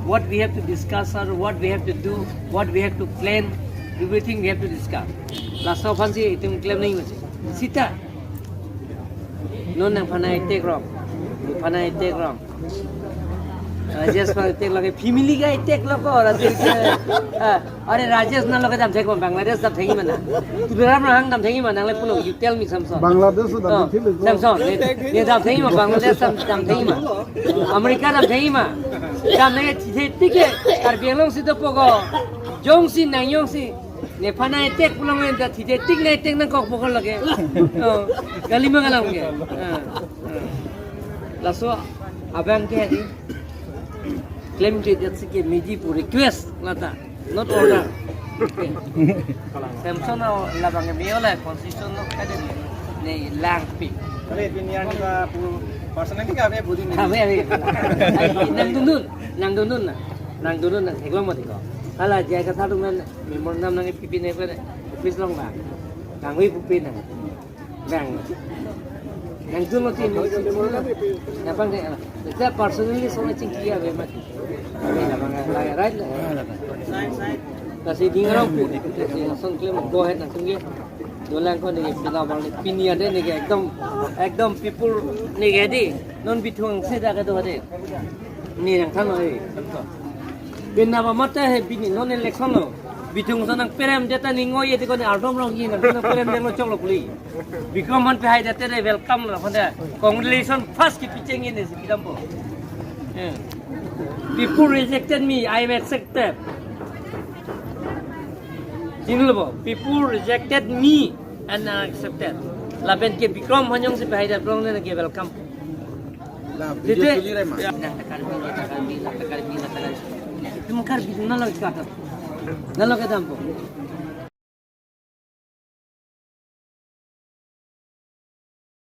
what we have to discuss or what we have to do, what we have to plan, everything we have to discuss. Last of fancy item claim nahi hoche. Sita. No nang panai take wrong. Panai take wrong. Rajesh panai take lage family guy take lako or अरे राजेश ना लोग दाम थे को बांग्लादेश दाम थेगी मना तुलिराम रंग दाम थेगी मना ले पुनो you tell me something Bangladesh दाम थेगी something ये दाम थेगी मा बांग्लादेश दाम थेगी मा अमेरिका दाम थेगी मा दाम ने थे टिके और बेलों से तो पोगो जोंग सी नायों सी ने फना टेक पुलों में दा थे टिक ने टेक ना को पोगो लगे गली में गला होंगे लासो अबंग के है claim के जैसे कि मेजी पूरी request लाता not order. Samson labang miola constitution no kada ni lang pi. Kali pinian ka personally ka be budin. Ave nang dunun na theglo mo diko. Hala jai ka thadu men mimor nam nang pipi ne pare office long ba. Kangui pupi na. Bang. Nang dunun ti mo napang ke ala. Personally so much kiya be mati. Right side kasi dingarang pu kasi langsung claim go ahead langsung ye dolang ko ni pina bang ni pinia de ni ekdom people ni gedi non bithung se jaga do de ni rang thang oi pina ba mata he bini non election lo bithung sanang perem deta ni ngoi ye ko ni aldom rong yin na perem de lo chok lo puli bikram man pe hai dete de welcome la phanda congratulations first ki picheng in is bidampo people rejected me I am accepted people rejected me and I accepted laben ke bikram hanyong se bahai da prong ne ke welcome La video Tuliram. Tum kar bidna lag kata na lag tampo